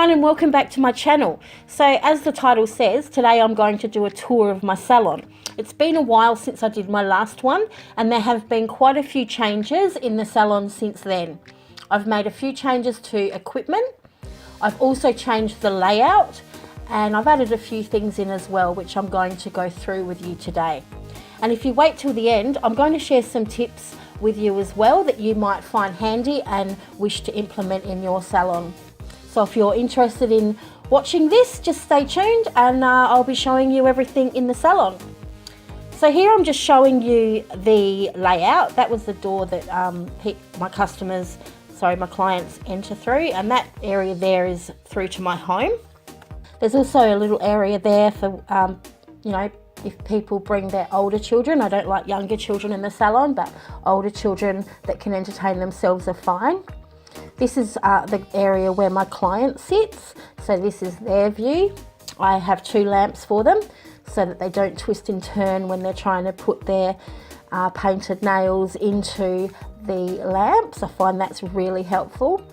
everyone and welcome back to my channel. So as the title says, today I'm going to do a tour of my salon. It's been a while since I did my last one and there have been quite a few changes in the salon since then. I've made a few changes to equipment. I've also changed the layout and I've added a few things in as well, which I'm going to go through with you today. And if you wait till the end, I'm going to share some tips with you as well that you might find handy and wish to implement in your salon. So if you're interested in watching this, just stay tuned and I'll be showing you everything in the salon. So here I'm just showing you the layout. That was the door that my clients enter through, and that area there is through to my home. There's also a little area there for, you know, if people bring their older children. I don't like younger children in the salon, but older children that can entertain themselves are fine. This is the area where my client sits. So this is their view. I have two lamps for them so that they don't twist and turn when they're trying to put their painted nails into the lamps. I find that's really helpful.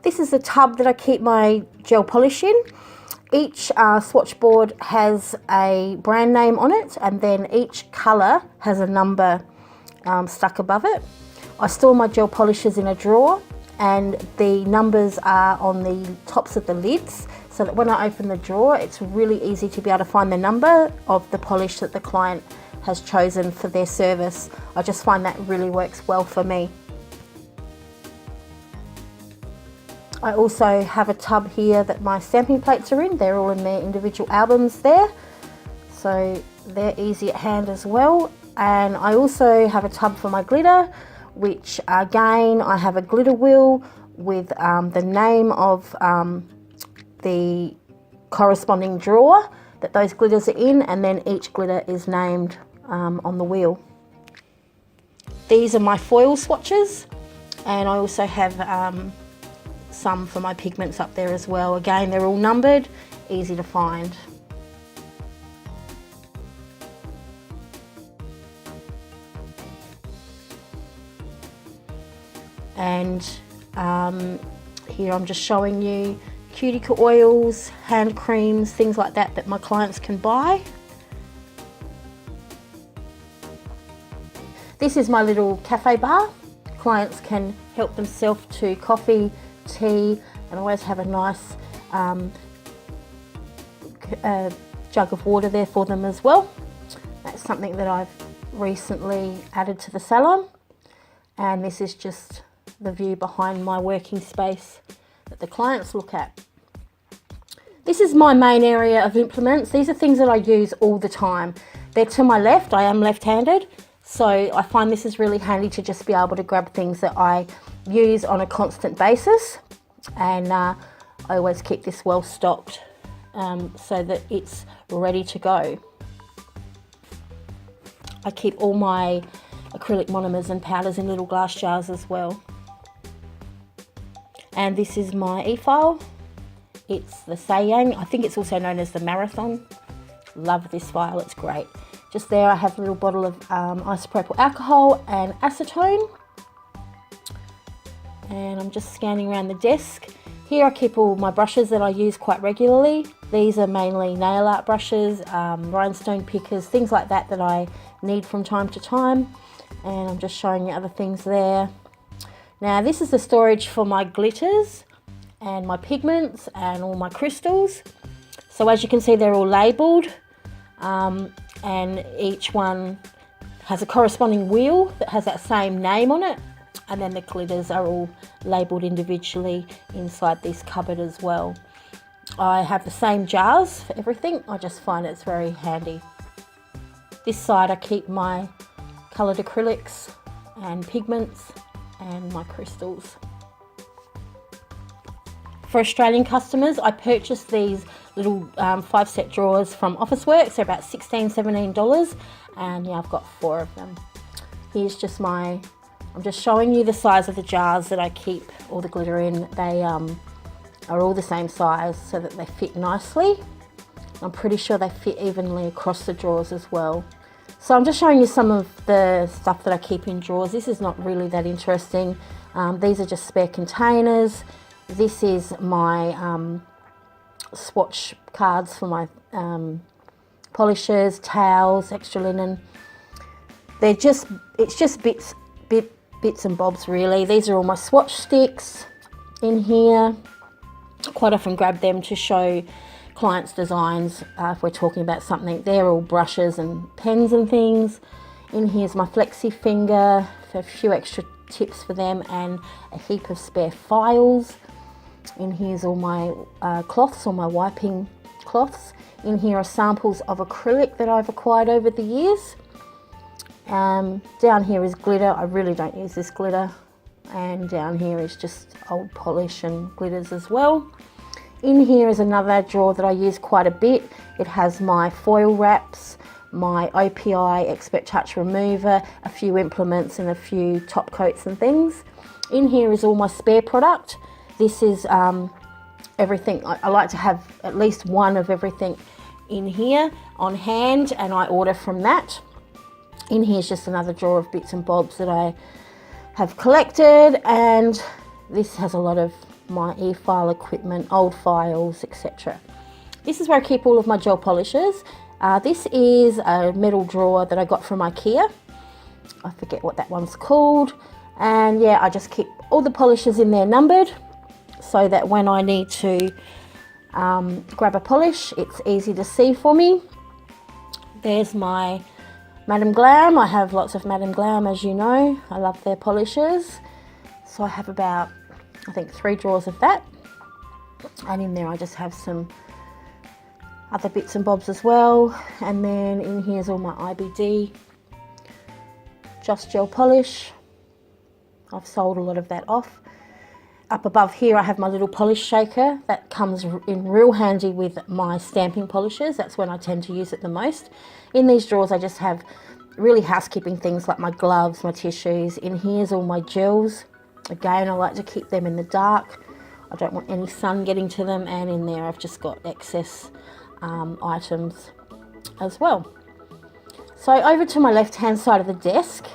This is the tub that I keep my gel polish in. Each swatch board has a brand name on it, and then each colour has a number stuck above it. I store my gel polishes in a drawer, and the numbers are on the tops of the lids, so that when I open the drawer, it's really easy to be able to find the number of the polish that the client has chosen for their service. I just find that really works well for me. I also have a tub here that my stamping plates are in. They're all in their individual albums there, so they're easy at hand as well. And I also have a tub for my glitter, which again, I have a glitter wheel with the name of the corresponding drawer that those glitters are in, and then each glitter is named on the wheel. These are my foil swatches, and I also have some for my pigments up there as well. Again, they're all numbered, easy to find. And here I'm just showing you cuticle oils, hand creams, things like that that my clients can buy. This is my little cafe bar. Clients can help themselves to coffee, tea, and always have a nice jug of water there for them as well. That's something that I've recently added to the salon, and this is just the view behind my working space that the clients look at. This is my main area of implements. These are things that I use all the time. They're to my left. I am left-handed, so I find this is really handy to just be able to grab things that I use on a constant basis, and I always keep this well stocked so that it's ready to go. I keep all my acrylic monomers and powders in little glass jars as well. And this is my e-file. It's the Sayang. I think it's also known as the Marathon. Love this file, it's great. Just there I have a little bottle of isopropyl alcohol and acetone. And I'm just scanning around the desk. Here I keep all my brushes that I use quite regularly. These are mainly nail art brushes, rhinestone pickers, things like that that I need from time to time. And I'm just showing you other things there. Now this is the storage for my glitters and my pigments and all my crystals. So as you can see, they're all labelled, and each one has a corresponding wheel that has that same name on it, and then the glitters are all labelled individually inside this cupboard as well. I have the same jars for everything. I just find it's very handy. This side I keep my coloured acrylics and pigments and my crystals. For Australian customers, I purchased these little 5-set drawers from Officeworks. They're about $16–17, and yeah, I've got 4 of them. Here's just I'm just showing you the size of the jars that I keep all the glitter in. They are all the same size so that they fit nicely. I'm pretty sure they fit evenly across the drawers as well. So I'm just showing you some of the stuff that I keep in drawers. This is not really that interesting. These are just spare containers. This is my swatch cards for my polishers, towels, extra linen. It's just bits and bobs really. These are all my swatch sticks in here. Quite often grab them to show clients' designs if we're talking about something. They're all brushes and pens and things. In here's my flexi finger for a few extra tips for them, and a heap of spare files. In here's all my cloths, all my wiping cloths. In here are samples of acrylic that I've acquired over the years. Down here is glitter. I really don't use this glitter. And down here is just old polish and glitters as well. In here is another drawer that I use quite a bit. It has my foil wraps, my OPI Expert Touch Remover, a few implements and a few top coats and things. In here is all my spare product. This is everything. I like to have at least one of everything in here on hand, and I order from that. In here is just another drawer of bits and bobs that I have collected, and this has a lot of my e-file equipment, old files, etc. This is where I keep all of my gel polishers. This is a metal drawer that I got from IKEA. I forget what that one's called. And yeah, I just keep all the polishers in there numbered so that when I need to grab a polish, it's easy to see for me. There's my Madame Glam. I have lots of Madame Glam, as you know. I love their polishers. So I have about, I think, 3 drawers of that. And in there I just have some other bits and bobs as well. And then in here's all my IBD Just Gel polish. I've sold a lot of that off. Up above here I have my little polish shaker. That comes in real handy with my stamping polishers. That's when I tend to use it the most. In these drawers I just have really housekeeping things like my gloves, my tissues. In here's all my gels. Again, I like to keep them in the dark. I don't want any sun getting to them. And in there I've just got excess items as well. So over to my left hand side of the desk,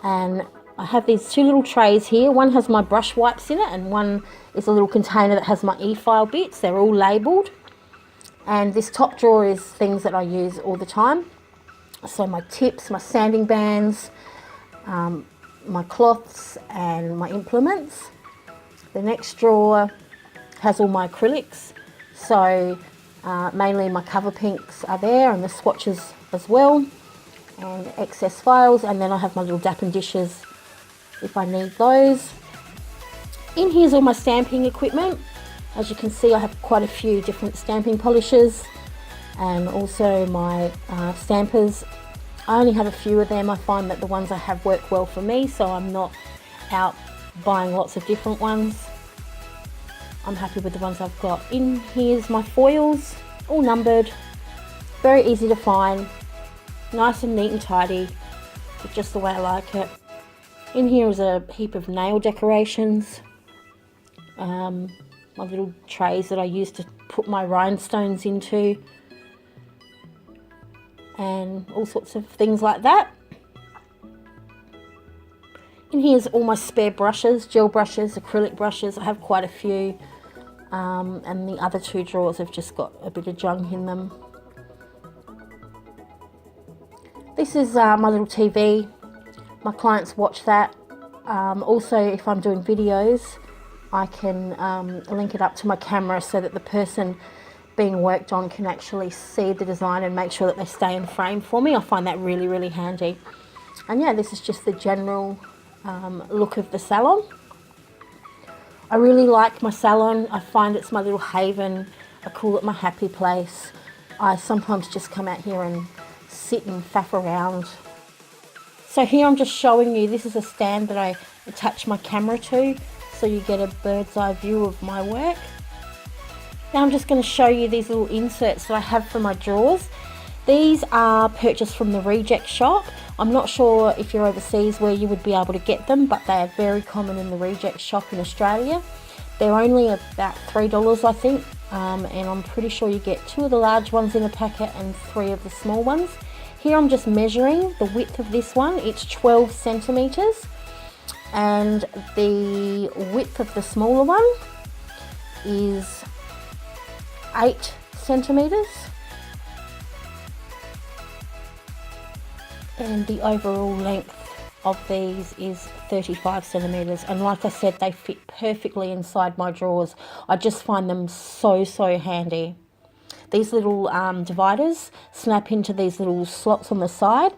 and I have these 2 little trays here. One has my brush wipes in it, and one is a little container that has my e-file bits. They're all labelled. And this top drawer is things that I use all the time. So my tips, my sanding bands, my cloths and my implements. The next drawer has all my acrylics. So mainly my cover pinks are there, and the swatches as well, and excess files. And then I have my little dappen dishes if I need those. In here's all my stamping equipment. As you can see, I have quite a few different stamping polishers, and also my stampers. I only have a few of them. I find that the ones I have work well for me, so I'm not out buying lots of different ones. I'm happy with the ones I've got. In here's my foils, all numbered, very easy to find, nice and neat and tidy, just the way I like it. In here is a heap of nail decorations, my little trays that I use to put my rhinestones into, and all sorts of things like that. In here's all my spare brushes, gel brushes, acrylic brushes. I have quite a few, and the other 2 drawers have just got a bit of junk in them. This is my little TV. My clients watch that. Also, if I'm doing videos, I can link it up to my camera so that the person being worked on can actually see the design and make sure that they stay in frame for me. I find that really, really handy. And yeah, this is just the general look of the salon. I really like my salon. I find it's my little haven. I call it my happy place. I sometimes just come out here and sit and faff around. So here I'm just showing you, this is a stand that I attach my camera to, so you get a bird's eye view of my work. Now I'm just going to show you these little inserts that I have for my drawers. These are purchased from the Reject shop. I'm not sure if you're overseas where you would be able to get them, but they are very common in the Reject shop in Australia. They're only about $3, I think, and I'm pretty sure you get 2 of the large ones in a packet and 3 of the small ones. Here I'm just measuring the width of this one. It's 12 centimeters, and the width of the smaller one is 8 centimeters, and the overall length of these is 35 centimeters, and like I said, they fit perfectly inside my drawers. I just find them so handy. These little dividers snap into these little slots on the side,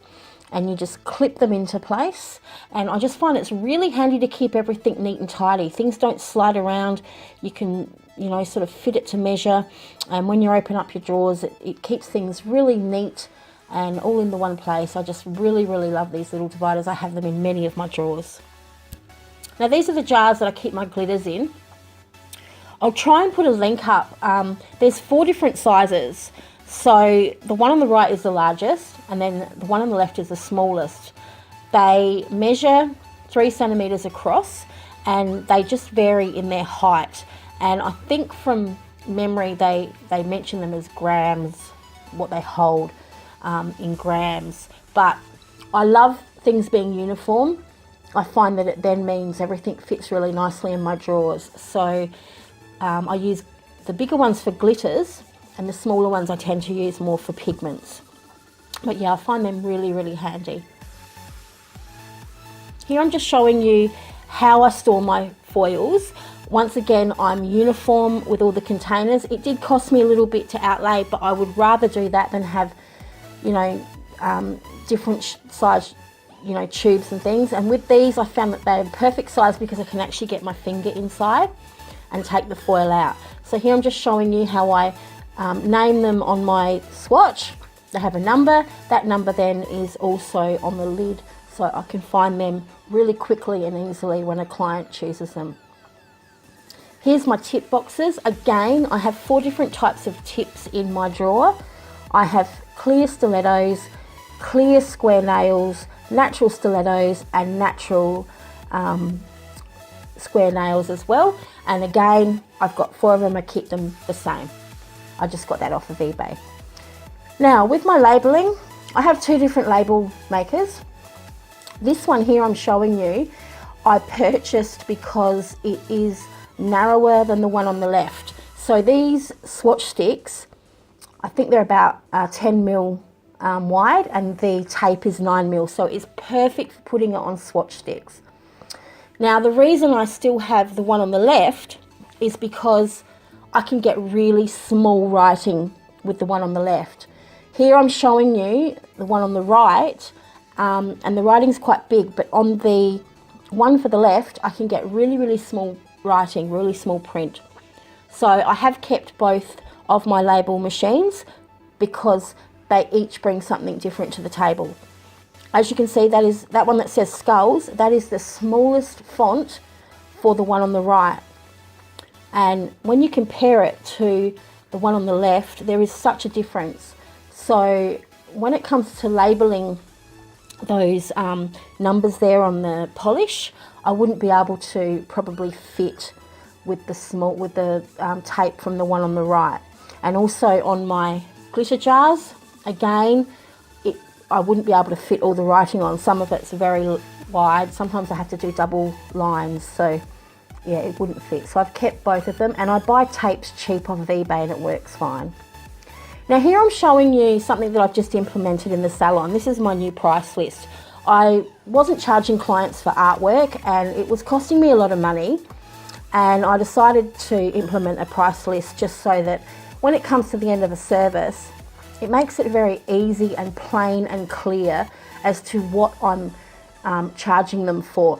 and you just clip them into place, and I just find it's really handy to keep everything neat and tidy. Things don't slide around. You can, you know, sort of fit it to measure, and when you open up your drawers, it keeps things really neat and all in the one place. I just really love these little dividers. I have them in many of my drawers. Now these are the jars that I keep my glitters in. I'll try and put a link up. There's 4 different sizes. So the one on the right is the largest, and then the one on the left is the smallest. They measure 3 centimeters across, and they just vary in their height. And I think from memory they mention them as grams, what they hold in grams. But I love things being uniform. I find that it then means everything fits really nicely in my drawers. So I use the bigger ones for glitters, and the smaller ones I tend to use more for pigments. But yeah, I find them really handy. Here I'm just showing you how I store my foils. Once again, I'm uniform with all the containers. It did cost me a little bit to outlay, but I would rather do that than have, you know, different size, you know, tubes and things. And with these, I found that they're perfect size because I can actually get my finger inside and take the foil out. So here I'm just showing you how I name them on my swatch. They have a number. That number then is also on the lid, so I can find them really quickly and easily when a client chooses them. Here's my tip boxes. Again, I have 4 different types of tips in my drawer. I have clear stilettos, clear square nails, natural stilettos, and natural square nails as well. And again, I've got 4 of them. I keep them the same. I just got that off of eBay. Now with my labeling, I have 2 different label makers. This one here I'm showing you, I purchased because it is narrower than the one on the left. So these swatch sticks, I think they're about 10 mil wide, and the tape is 9 mil, so it's perfect for putting it on swatch sticks. Now the reason I still have the one on the left is because I can get really small writing with the one on the left. Here I'm showing you the one on the right, and the writing's quite big, but on the one for the left, I can get really small writing, really small print. So I have kept both of my label machines because they each bring something different to the table. As you can see, that is that one that says skulls. That is the smallest font for the one on the right. And when you compare it to the one on the left, there is such a difference. So when it comes to labeling those numbers there on the polish, I wouldn't be able to probably fit with the tape from the one on the right. And also on my glitter jars, again, I wouldn't be able to fit all the writing on. Some of it's very wide. Sometimes I have to do double lines, so yeah, it wouldn't fit. So I've kept both of them, and I buy tapes cheap off of eBay and it works fine. Now here I'm showing you something that I've just implemented in the salon. This is my new price list. I wasn't charging clients for artwork and it was costing me a lot of money, and I decided to implement a price list just so that when it comes to the end of a service, it makes it very easy and plain and clear as to what I'm charging them for.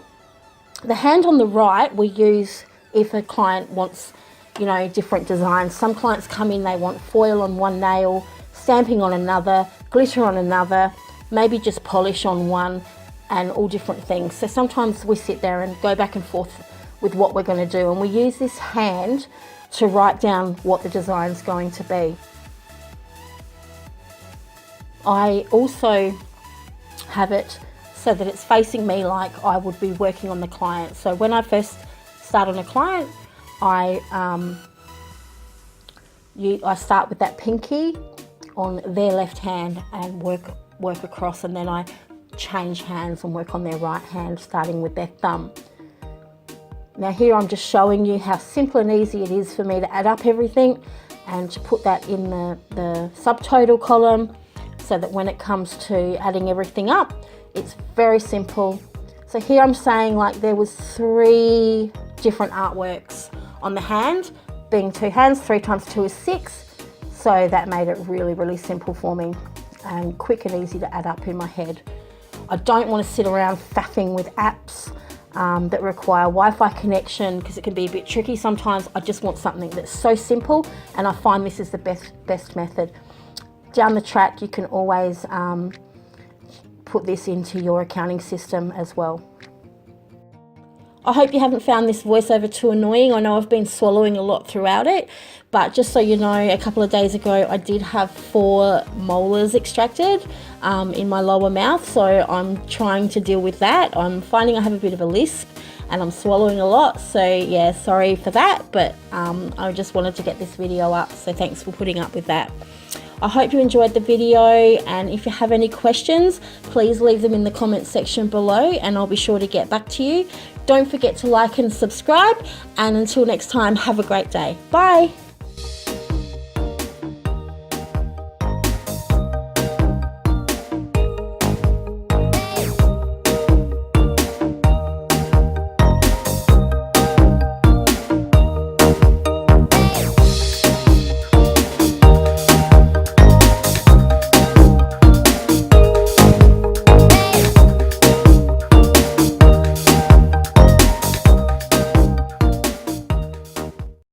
The hand on the right we use if a client wants, you know, different designs. Some clients come in, they want foil on one nail, stamping on another, glitter on another, maybe just polish on one, and all different things. So sometimes we sit there and go back and forth with what we're going to do, and we use this hand to write down what the design's going to be. I also have it so that it's facing me like I would be working on the client. So when I first start on a client, I start with that pinky on their left hand and work across, and then I change hands and work on their right hand, starting with their thumb. Now here I'm just showing you how simple and easy it is for me to add up everything and to put that in the subtotal column, so that when it comes to adding everything up, it's very simple. So here I'm saying like there was 3 different artworks on the hand, being 2 hands, 3 times 2 is 6. So that made it really, really simple for me and quick and easy to add up in my head. I don't want to sit around faffing with apps that require Wi-Fi connection, because it can be a bit tricky sometimes. I just want something that's so simple, and I find this is the best method. Down the track, you can always put this into your accounting system as well. I hope you haven't found this voiceover too annoying. I know I've been swallowing a lot throughout it, but just so you know, a couple of days ago I did have 4 molars extracted in my lower mouth, so I'm trying to deal with that. I'm finding I have a bit of a lisp and I'm swallowing a lot, so yeah, sorry for that, but I just wanted to get this video up, so thanks for putting up with that. I hope you enjoyed the video, and if you have any questions, please leave them in the comment section below and I'll be sure to get back to you. Don't forget to like and subscribe, and until next time, have a great day. Bye.